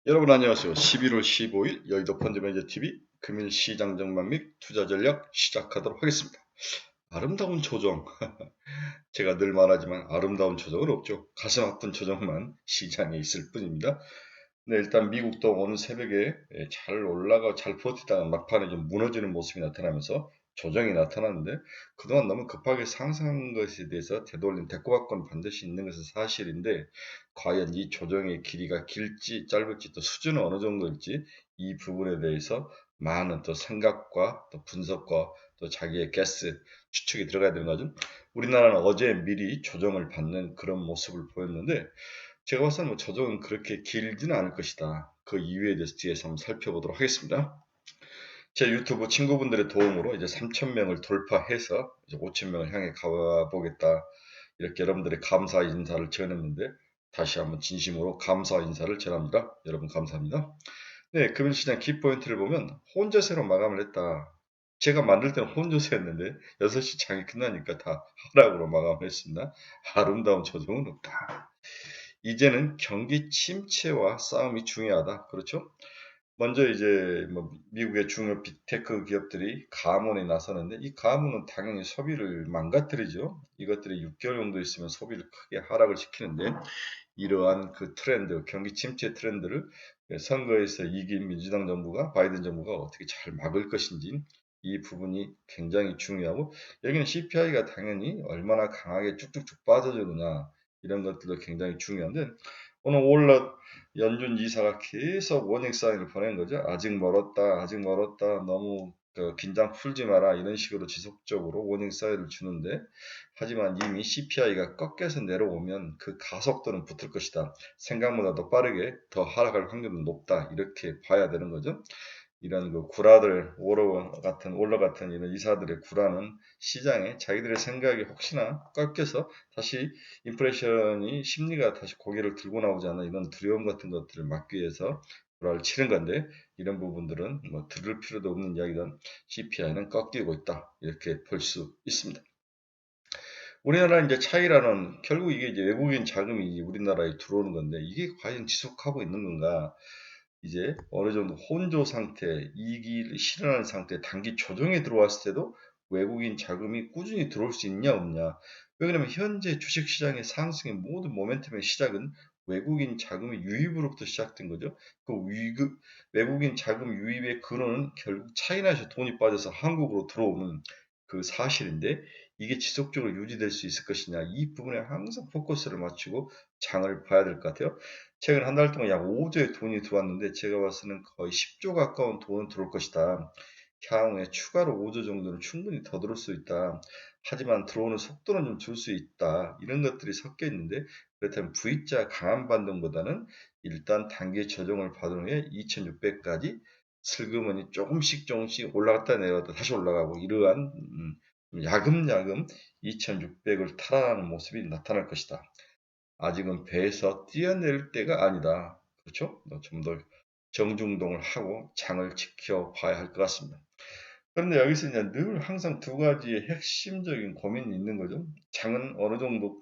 여러분 안녕하세요. 11월 15일 여의도 펀드매니저TV 금일시장 전망 및 투자 전략 시작하도록 하겠습니다. 아름다운 조정. 제가 늘 말하지만 아름다운 조정은 없죠. 가슴 아픈 조정만 시장에 있을 뿐입니다. 네, 일단 미국도 오늘 새벽에 잘 올라가 잘 버티다가 막판에 좀 무너지는 모습이 나타나면서 조정이 나타났는데 그동안 너무 급하게 상승한 것에 대해서 되돌림 대꾸받고는 반드시 있는 것은 사실인데 과연 이 조정의 길이가 길지 짧을지 또 수준은 어느 정도일지 이 부분에 대해서 많은 또 생각과 또 분석과 또 자기의 게스 추측이 들어가야 되는 거죠. 우리나라는 어제 미리 조정을 받는 그런 모습을 보였는데 제가 봤을 때는 뭐 조정은 그렇게 길지는 않을 것이다. 그 이유에 대해서 뒤에서 한번 살펴보도록 하겠습니다. 제 유튜브 친구분들의 도움으로 이제 3,000명을 돌파해서 이제 5,000명을 향해 가보겠다. 이렇게 여러분들의 감사 인사를 전했는데 다시 한번 진심으로 감사 인사를 전합니다. 여러분 감사합니다. 네, 금일시장 키포인트를 보면 혼조세로 마감을 했다. 제가 만들 때는 혼조세였는데 6시 장이 끝나니까 다 하락으로 마감을 했습니다. 아름다운 조정은 없다. 이제는 경기 침체와 싸움이 중요하다. 그렇죠? 먼저 이제 뭐 미국의 중요 빅테크 기업들이 가문에 나서는데 이 가문은 당연히 소비를 망가뜨리죠. 이것들이 6개월 정도 있으면 소비를 크게 하락을 시키는데 이러한 그 트렌드, 경기 침체 트렌드를 선거에서 이긴 민주당 정부가 바이든 정부가 어떻게 잘 막을 것인지 이 부분이 굉장히 중요하고 여기는 CPI가 당연히 얼마나 강하게 쭉쭉쭉 빠져주느냐 이런 것들도 굉장히 중요한데 오늘 월넛 연준 이사가 계속 워닝 사인을 보낸 거죠. 아직 멀었다, 아직 멀었다, 너무 긴장 풀지 마라 이런 식으로 지속적으로 워닝 사인을 주는데 하지만 이미 CPI가 꺾여서 내려오면 그 가속도는 붙을 것이다. 생각보다 더 빠르게 더 하락할 확률은 높다. 이렇게 봐야 되는 거죠. 이런 그 구라들, 올러 같은 이런 이사들의 구라는 시장에 자기들의 생각이 혹시나 꺾여서 다시 인플레이션이 심리가 다시 고개를 들고 나오지 않는 이런 두려움 같은 것들을 막기 위해서 구라를 치는 건데 이런 부분들은 뭐 들을 필요도 없는 이야기든 CPI는 꺾이고 있다. 이렇게 볼 수 있습니다. 우리나라 이제 차이라는 결국 이게 이제 외국인 자금이 우리나라에 들어오는 건데 이게 과연 지속하고 있는 건가? 이제 어느 정도 혼조 상태, 이익이 실현하는 상태, 단기 조정에 들어왔을 때도 외국인 자금이 꾸준히 들어올 수 있냐 없냐. 왜 그러면 현재 주식시장의 상승의 모든 모멘텀의 시작은 외국인 자금의 유입으로부터 시작된 거죠. 그 외국인 자금 유입의 근원은 결국 차이나에서 돈이 빠져서 한국으로 들어오는 그 사실인데 이게 지속적으로 유지될 수 있을 것이냐 이 부분에 항상 포커스를 맞추고 장을 봐야 될 것 같아요. 최근 한 달 동안 약 5조의 돈이 들어왔는데 제가 봤을 때는 거의 10조 가까운 돈은 들어올 것이다. 향후에 추가로 5조 정도는 충분히 더 들어올 수 있다. 하지만 들어오는 속도는 좀 줄 수 있다. 이런 것들이 섞여 있는데 그렇다면 V자 강한 반등보다는 일단 단기 조정을 받은 후에 2600까지 슬그머니 조금씩 조금씩 올라갔다 내려갔다 다시 올라가고 이러한 야금야금 2600을 탈환하는 모습이 나타날 것이다. 아직은 배에서 뛰어내릴 때가 아니다. 그렇죠? 좀 더 정중동을 하고 장을 지켜봐야 할 것 같습니다. 그런데 여기서 이제 늘 항상 두 가지의 핵심적인 고민이 있는 거죠. 장은 어느 정도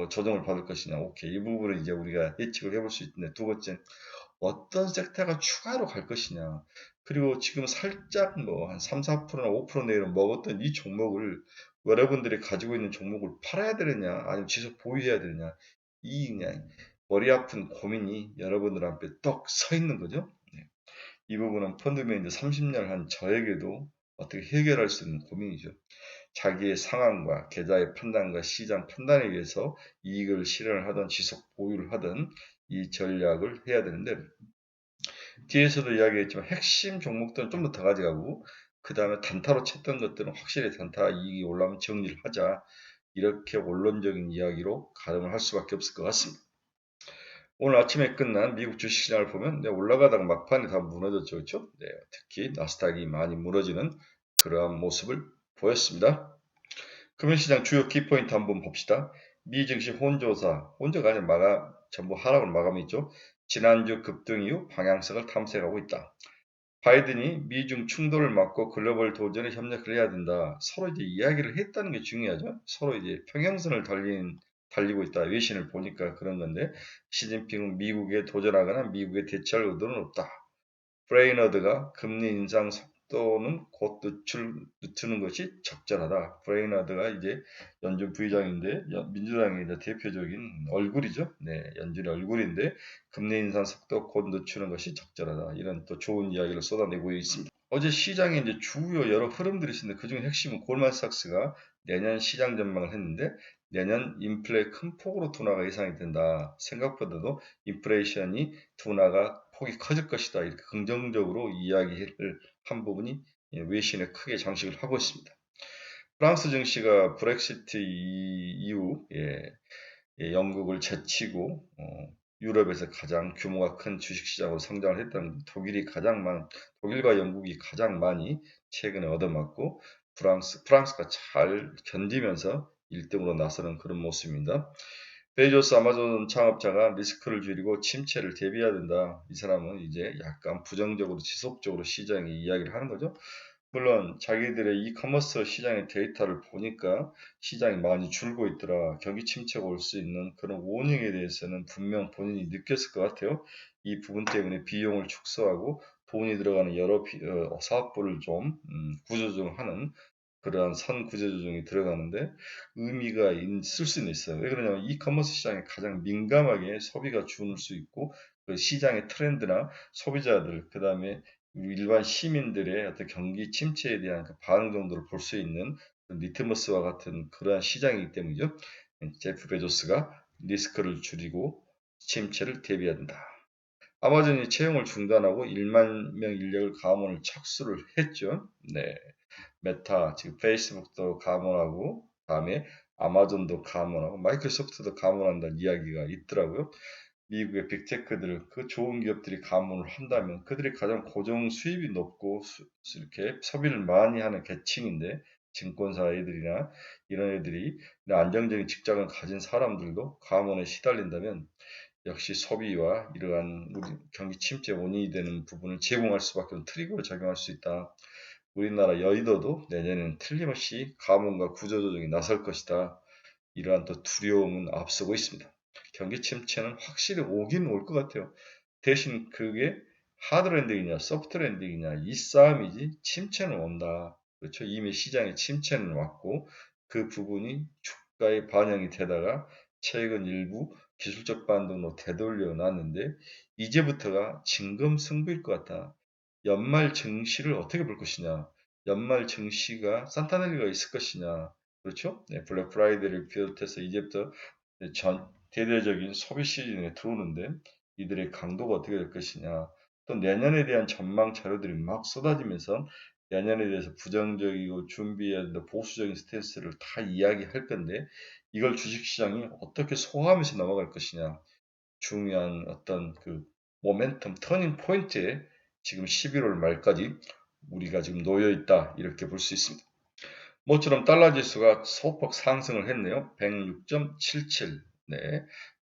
조정을 받을 것이냐. 오케이. 이 부분을 이제 우리가 예측을 해볼 수 있는데 두 번째, 어떤 섹터가 추가로 갈 것이냐. 그리고 지금 살짝 뭐 한 3, 4%나 5% 내외로 먹었던 이 종목을 여러분들이 가지고 있는 종목을 팔아야 되느냐, 아니면 지속 보유해야 되느냐. 이 그냥 머리 아픈 고민이 여러분들 앞에 떡 서 있는 거죠. 네. 이 부분은 펀드 매니저 30년 한 저에게도 어떻게 해결할 수 있는 고민이죠. 자기의 상황과 계좌의 판단과 시장 판단에 의해서 이익을 실현을 하든 지속 보유를 하든 이 전략을 해야 되는데 뒤에서도 이야기했지만 핵심 종목들은 좀 더 가져가고 그 다음에 단타로 쳤던 것들은 확실히 단타 이익이 올라오면 정리를 하자 이렇게 원론적인 이야기로 가름을 할 수밖에 없을 것 같습니다. 오늘 아침에 끝난 미국 주식시장을 보면 올라가다가 막판에 다 무너졌죠. 그렇죠? 네, 특히 나스닥이 많이 무너지는 그러한 모습을 보였습니다. 금융시장 주요 키포인트 한번 봅시다. 미 증시 혼조가 아니라 전부 하락으로 마감했죠. 지난주 급등 이후 방향성을 탐색하고 있다. 바이든이 미중 충돌을 막고 글로벌 도전에 협력을 해야 된다. 서로 이제 이야기를 했다는 게 중요하죠. 서로 이제 평행선을 달린 달리고 있다. 외신을 보니까 그런 건데 시진핑은 미국에 도전하거나 미국에 대처할 의도는 없다. 브레이너드가 금리 인상 속도는 곧 늦추는 것이 적절하다. 브레이너드가 이제 연준 부의장인데 민주당의 이제 대표적인 얼굴이죠. 네, 연준의 얼굴인데 금리 인상 속도 곧 늦추는 것이 적절하다. 이런 또 좋은 이야기를 쏟아내고 있습니다. 어제 시장에 이제 주요 여러 흐름들이 있었는데 그중 핵심은 골만삭스가 내년 시장 전망을 했는데 내년 인플레 큰 폭으로 둔화가 예상이 된다. 생각보다도 인플레이션이 둔화가 폭이 커질 것이다. 이렇게 긍정적으로 이야기를 한 부분이 외신에 크게 장식을 하고 있습니다. 프랑스 증시가 브렉시트 이후 영국을 제치고 유럽에서 가장 규모가 큰 주식시장으로 성장을 했다는 독일과 영국이 가장 많이 최근에 얻어맞고 프랑스가 잘 견디면서 1등으로 나서는 그런 모습입니다. 베이조스 아마존 창업자가 리스크를 줄이고 침체를 대비해야 된다. 이 사람은 이제 약간 부정적으로 지속적으로 시장에 이야기를 하는 거죠. 물론 자기들의 이커머스 시장의 데이터를 보니까 시장이 많이 줄고 있더라. 경기 침체가 올 수 있는 그런 워닝에 대해서는 분명 본인이 느꼈을 것 같아요. 이 부분 때문에 비용을 축소하고 돈이 들어가는 여러 사업부를 좀 구조조정하는 그러한 선 구조조정이 들어가는데 의미가 있을 수는 있어요. 왜 그러냐면 이커머스 시장에 가장 민감하게 소비가 주는 수 있고 그 시장의 트렌드나 소비자들 그다음에 일반 시민들의 어떤 경기 침체에 대한 그 반응 정도를 볼 수 있는 리트머스와 같은 그러한 시장이기 때문이죠. 제프 베조스가 리스크를 줄이고 침체를 대비해야 된다. 아마존이 채용을 중단하고 1만 명 인력을 감원을 착수를 했죠. 네. 메타, 지금 페이스북도 감원하고, 다음에 아마존도 감원하고, 마이크로소프트도 감원한다는 이야기가 있더라고요. 미국의 빅테크들, 그 좋은 기업들이 감원을 한다면 그들이 가장 고정 수입이 높고 이렇게 소비를 많이 하는 계층인데 증권사 애들이나 이런 애들이 안정적인 직장을 가진 사람들도 감원에 시달린다면 역시 소비와 이러한 우리 경기 침체 원인이 되는 부분을 제공할 수밖에 없는 트리거를 작용할 수 있다. 우리나라 여의도도 내년에는 틀림없이 감원과 구조조정이 나설 것이다. 이러한 또 두려움은 앞서고 있습니다. 경기 침체는 확실히 오긴 올 것 같아요. 대신 그게 하드 랜딩이냐 소프트 랜딩이냐 이 싸움이지 침체는 온다. 그렇죠. 이미 시장에 침체는 왔고 그 부분이 주가에 반영이 되다가 최근 일부 기술적 반등으로 되돌려 놨는데 이제부터가 진검승부일 것 같다. 연말 증시를 어떻게 볼 것이냐. 연말 증시가 산타넬리가 있을 것이냐. 그렇죠? 네, 블랙 프라이데이를 비롯해서 이제부터 전 대대적인 소비 시즌에 들어오는데 이들의 강도가 어떻게 될 것이냐. 또 내년에 대한 전망 자료들이 막 쏟아지면서 내년에 대해서 부정적이고 준비해야 된다 보수적인 스탠스를 다 이야기할 건데 이걸 주식시장이 어떻게 소화하면서 넘어갈 것이냐. 중요한 어떤 그 모멘텀 터닝 포인트에 지금 11월 말까지 우리가 지금 놓여 있다 이렇게 볼 수 있습니다. 모처럼 달러 지수가 소폭 상승을 했네요. 106.77. 네.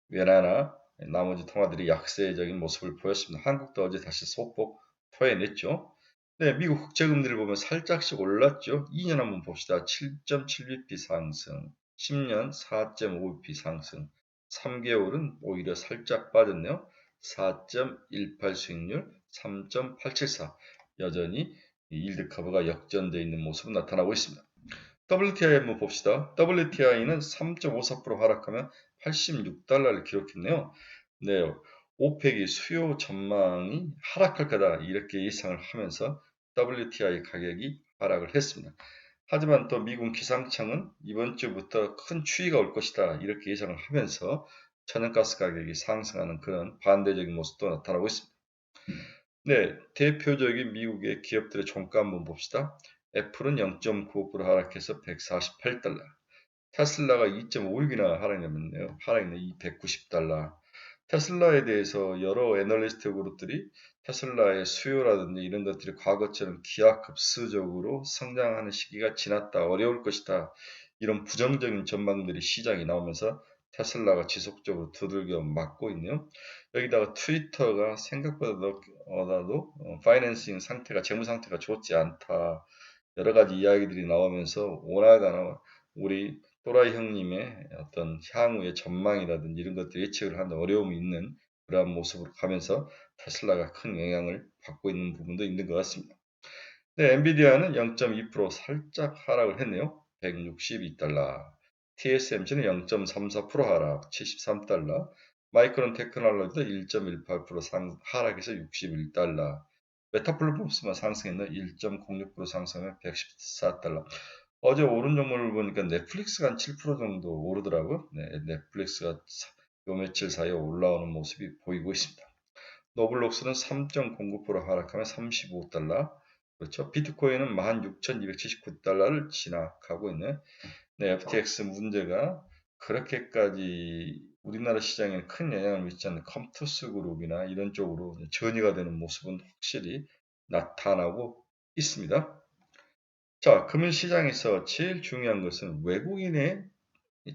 외나나 나머지 통화들이 약세적인 모습을 보였습니다. 한국도 어제 다시 소폭 토해냈죠. 네, 미국 국채금리를 보면 살짝씩 올랐죠. 2년 한번 봅시다. 7.7bp 상승, 10년 4.5bp 상승, 3개월은 오히려 살짝 빠졌네요. 4.18 수익률, 3.874. 여전히 일드 커브가 역전되어 있는 모습은 나타나고 있습니다. WTI 한번 봅시다. WTI는 3.54% 하락하면 86달러를 기록했네요. 네, 오펙이 수요 전망이 하락할 거다 이렇게 예상을 하면서 WTI 가격이 하락을 했습니다. 하지만 또 미국 기상청은 이번 주부터 큰 추위가 올 것이다 이렇게 예상을 하면서 천연가스 가격이 상승하는 그런 반대적인 모습도 나타나고 있습니다. 네, 대표적인 미국의 기업들의 종가 한번 봅시다. 애플은 0.95% 하락해서 148달러. 테슬라가 2.56이나 하락했네요. 290달러. 테슬라에 대해서 여러 애널리스트 그룹들이 테슬라의 수요라든지 이런 것들이 과거처럼 기하급수적으로 성장하는 시기가 지났다, 어려울 것이다. 이런 부정적인 전망들이 시장에 나오면서 테슬라가 지속적으로 두들겨 맞고 있네요. 여기다가 트위터가 생각보다도 파이낸싱 상태가 재무 상태가 좋지 않다. 여러 가지 이야기들이 나오면서 오나가나 우리 또라이 형님의 어떤 향후의 전망이라든지 이런 것들 예측을 하는 어려움이 있는 그러한 모습으로 가면서 테슬라가 큰 영향을 받고 있는 부분도 있는 것 같습니다. 네, 엔비디아는 0.2% 살짝 하락을 했네요. 162달러. TSMC는 0.34% 하락, 73달러. 마이크론 테크놀로지도 1.18% 하락해서 61달러. 메타플랫폼스만 상승했나 1.06% 상승해 114달러. 어제 오른 종목을 보니까 넷플릭스가 한 7% 정도 오르더라고요. 네, 넷플릭스가 요 며칠 사이에 올라오는 모습이 보이고 있습니다. 노블록스는 3.09% 하락하며 35달러. 그렇죠. 비트코인은 16,279달러를 진학하고 있네. 네, FTX 문제가 그렇게까지 우리나라 시장에 큰 영향을 미치지 않는 컴투스 그룹이나 이런 쪽으로 전이가 되는 모습은 확실히 나타나고 있습니다. 자, 금융시장에서 제일 중요한 것은 외국인의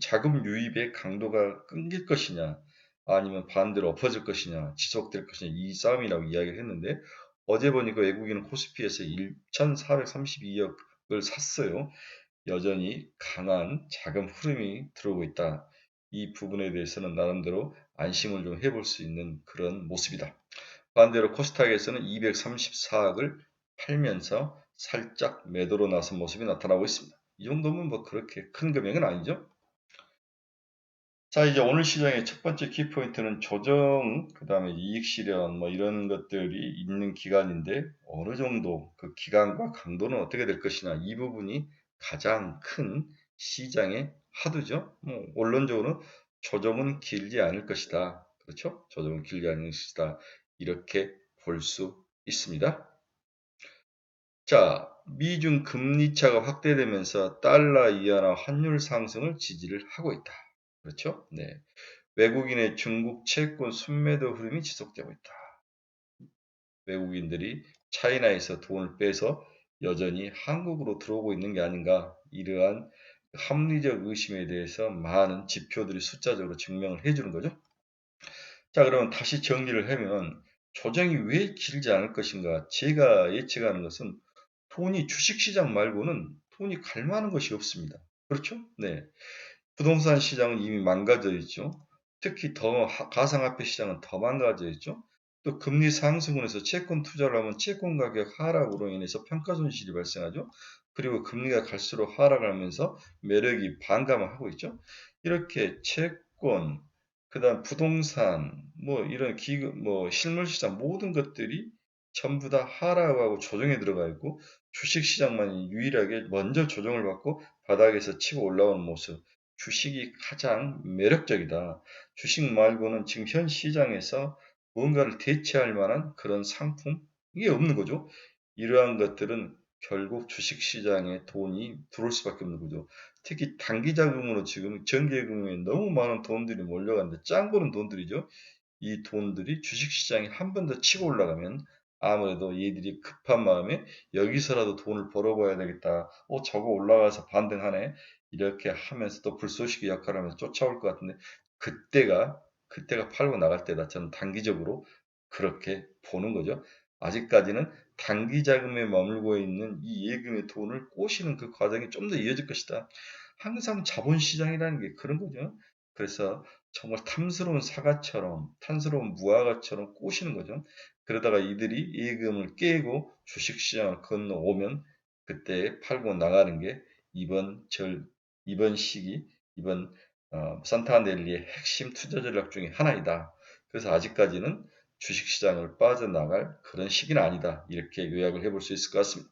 자금 유입의 강도가 끊길 것이냐, 아니면 반대로 엎어질 것이냐, 지속될 것이냐, 이 싸움이라고 이야기를 했는데, 어제 보니까 외국인은 코스피에서 1,432억을 샀어요. 여전히 강한 자금 흐름이 들어오고 있다. 이 부분에 대해서는 나름대로 안심을 좀 해볼 수 있는 그런 모습이다. 반대로 코스닥에서는 234억을 팔면서 살짝 매도로 나선 모습이 나타나고 있습니다. 이 정도면 뭐 그렇게 큰 금액은 아니죠. 자, 이제 오늘 시장의 첫 번째 키포인트는 조정, 그 다음에 이익 실현, 뭐 이런 것들이 있는 기간인데, 어느 정도 그 기간과 강도는 어떻게 될 것이냐, 이 부분이 가장 큰 시장의 화두죠. 뭐, 원론적으로 조정은 길지 않을 것이다. 그렇죠? 조정은 길지 않을 것이다. 이렇게 볼 수 있습니다. 자, 미중 금리 차가 확대되면서 달러 이하나 환율 상승을 지지를 하고 있다. 그렇죠? 네. 외국인의 중국 채권 순매도 흐름이 지속되고 있다. 외국인들이 차이나에서 돈을 빼서 여전히 한국으로 들어오고 있는 게 아닌가, 이러한 합리적 의심에 대해서 많은 지표들이 숫자적으로 증명을 해주는 거죠. 자, 그러면 다시 정리를 하면 조정이 왜 길지 않을 것인가? 제가 예측하는 것은 돈이 주식시장 말고는 돈이 갈 만한 것이 없습니다. 그렇죠? 네. 부동산 시장은 이미 망가져 있죠. 특히 더 가상화폐 시장은 더 망가져 있죠. 또 금리 상승으로 해서 채권 투자를 하면 채권 가격 하락으로 인해서 평가 손실이 발생하죠. 그리고 금리가 갈수록 하락하면서 매력이 반감을 하고 있죠. 이렇게 채권, 그다음 부동산, 뭐 이런 기금, 뭐 실물 시장 모든 것들이 전부 다 하락하고 조정에 들어가 있고 주식 시장만 유일하게 먼저 조정을 받고 바닥에서 치고 올라오는 모습. 주식이 가장 매력적이다. 주식 말고는 지금 현 시장에서 무언가를 대체할 만한 그런 상품이 없는 거죠. 이러한 것들은 결국 주식시장에 돈이 들어올 수밖에 없는 거죠. 특히 단기 자금으로 지금 정기예금에 너무 많은 돈들이 몰려가는데 짱 보는 돈들이죠. 이 돈들이 주식시장에 한 번 더 치고 올라가면 아무래도 얘들이 급한 마음에 여기서라도 돈을 벌어봐야 되겠다. 저거 올라가서 반등하네. 이렇게 하면서 또 불쏘시개 역할을 하면서 쫓아올 것 같은데 그때가 팔고 나갈 때다. 저는 단기적으로 그렇게 보는 거죠. 아직까지는 단기 자금에 머물고 있는 이 예금의 돈을 꼬시는 그 과정이 좀 더 이어질 것이다. 항상 자본시장이라는 게 그런 거죠. 그래서 정말 탐스러운 사과처럼, 탐스러운 무화과처럼 꼬시는 거죠. 그러다가 이들이 예금을 깨고 주식시장을 건너오면 그때 팔고 나가는 게 이번 이번 시기, 이번 산타넬리의 핵심 투자 전략 중에 하나이다. 그래서 아직까지는 주식시장을 빠져나갈 그런 시기는 아니다. 이렇게 요약을 해볼 수 있을 것 같습니다.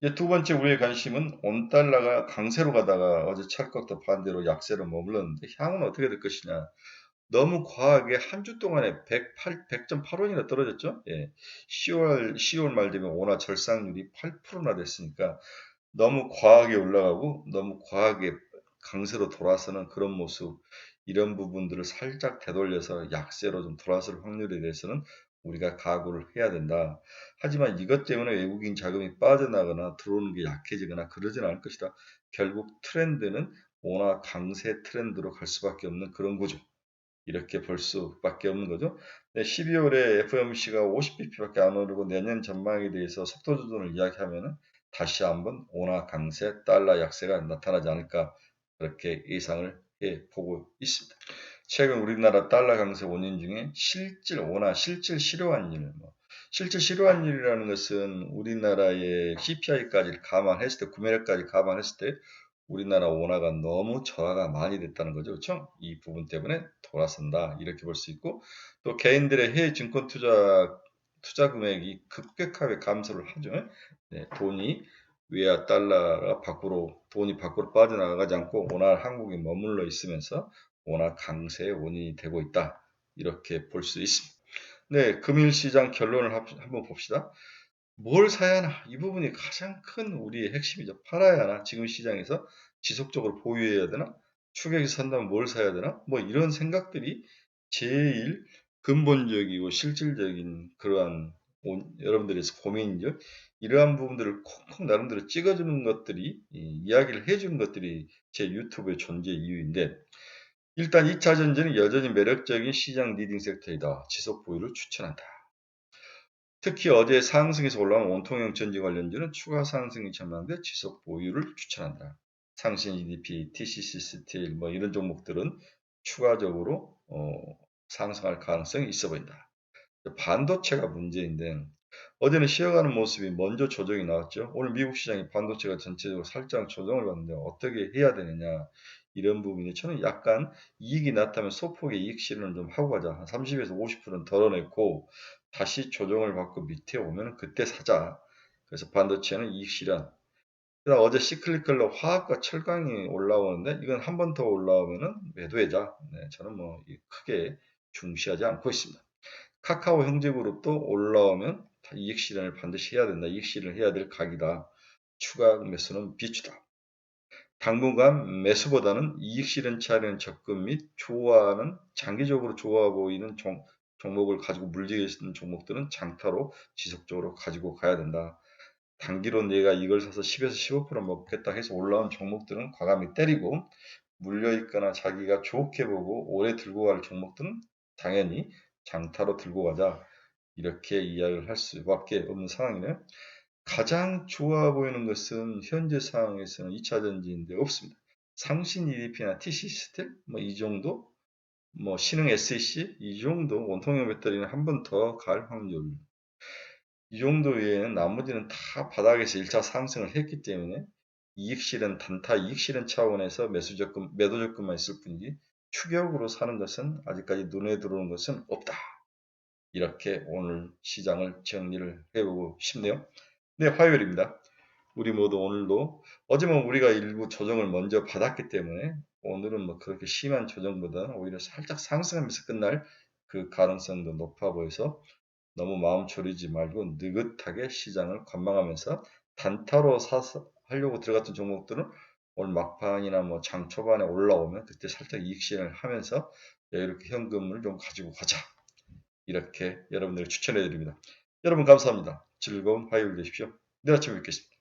이제 두 번째 우리의 관심은 온달러가 강세로 가다가 어제 찰컥도 반대로 약세로 머물렀는데 향후는 어떻게 될 것이냐. 너무 과하게 한 주 동안에 100.8원이나 떨어졌죠. 예. 10월 말 되면 원화 절상률이 8%나 됐으니까 너무 과하게 올라가고 너무 과하게 강세로 돌아서는 그런 모습, 이런 부분들을 살짝 되돌려서 약세로 좀 돌아설 확률에 대해서는 우리가 각오를 해야 된다. 하지만 이것 때문에 외국인 자금이 빠져나거나 들어오는 게 약해지거나 그러지는 않을 것이다. 결국 트렌드는 원화 강세 트렌드로 갈 수밖에 없는 그런 구조. 이렇게 볼 수밖에 없는 거죠. 12월에 FOMC가 50bp밖에 안 오르고 내년 전망에 대해서 속도 조절을 이야기하면 다시 한번 원화 강세, 달러 약세가 나타나지 않을까, 그렇게 예상을 해보고 있습니다. 최근 우리나라 달러 강세 원인 중에 실질 원화, 실질 실효환율, 실질 실효환율이라는 것은 우리나라의 CPI까지 감안했을 때, 구매력까지 감안했을 때 우리나라 원화가 너무 저하가 많이 됐다는 거죠. 그렇죠? 이 부분 때문에 돌아선다. 이렇게 볼 수 있고, 또 개인들의 해외 증권 투자 금액이 급격하게 감소를 하죠. 네, 외화 달러가 돈이 밖으로 빠져나가지 않고 원화 한국에 머물러 있으면서 원화 강세의 원인이 되고 있다. 이렇게 볼 수 있습니다. 네, 금융시장 결론을 한번 봅시다. 뭘 사야 하나? 이 부분이 가장 큰 우리의 핵심이죠. 팔아야 하나? 지금 시장에서 지속적으로 보유해야 되나? 추격해서 산다면 뭘 사야 되나? 뭐 이런 생각들이 제일 근본적이고 실질적인 그러한 여러분들의 고민이죠. 이러한 부분들을 콕콕 나름대로 찍어주는 것들이 이야기를 해주는 것들이 제 유튜브의 존재 이유인데 일단 2차 전지는 여전히 매력적인 시장 리딩 섹터이다. 지속 보유를 추천한다. 특히 어제 상승에서 올라온 원통형 전지 관련주는 추가 상승이 전망돼 지속 보유를 추천한다. 상신 EDP, TCC 스틸 뭐 이런 종목들은 추가적으로 상승할 가능성이 있어 보인다. 반도체가 문제인데 어제는 쉬어가는 모습이 먼저 조정이 나왔죠. 오늘 미국 시장이 반도체가 전체적으로 살짝 조정을 받는데 어떻게 해야 되느냐 이런 부분이 저는 약간 이익이 나타나면 소폭의 이익 실현을 좀 하고 가자. 한 30에서 50%는 덜어냈고 다시 조정을 받고 밑에 오면 그때 사자. 그래서 반도체는 이익 실현. 그다음 어제 시클리컬로 화학과 철강이 올라오는데 이건 한 번 더 올라오면은 매도해자. 네, 저는 뭐 크게 중시하지 않고 있습니다. 카카오 형제그룹도 올라오면 이익 실현을 반드시 해야 된다. 이익 실현을 해야 될 각이다. 추가 매수는 비추다. 당분간 매수보다는 이익 실현 차례는 접근 및 좋아하는 장기적으로 좋아 보이는 종목을 가지고 물리는 종목들은 장타로 지속적으로 가지고 가야 된다. 단기로 내가 이걸 사서 10에서 15% 먹겠다 해서 올라온 종목들은 과감히 때리고 물려있거나 자기가 좋게 보고 오래 들고 갈 종목들은 당연히 장타로 들고 가자. 이렇게 이야기를 할 수밖에 없는 상황이네요. 가장 좋아 보이는 것은 현재 상황에서는 2차 전지인데 없습니다. 상신 EDP나 TC 스틸 뭐 이 정도, 뭐 신흥 SEC 이 정도 원통형 배터리는 한 번 더 갈 확률. 이 정도 외에는 나머지는 다 바닥에서 1차 상승을 했기 때문에 이익 실현 단타 이익 실현 차원에서 매도 적금만 있을 뿐이지 추격으로 사는 것은 아직까지 눈에 들어오는 것은 없다. 이렇게 오늘 시장을 정리를 해보고 싶네요. 네, 화요일입니다. 우리 모두 오늘도 어제만 우리가 일부 조정을 먼저 받았기 때문에 오늘은 뭐 그렇게 심한 조정보다는 오히려 살짝 상승하면서 끝날 그 가능성도 높아 보여서 너무 마음 졸이지 말고 느긋하게 시장을 관망하면서 단타로 사서 하려고 들어갔던 종목들은 오늘 막판이나 뭐 장 초반에 올라오면 그때 살짝 이익 실현을 하면서 이렇게 현금을 좀 가지고 가자. 이렇게 여러분들에게 추천해 드립니다. 여러분 감사합니다. 즐거운 화요일 되십시오. 내일 아침에 뵙겠습니다.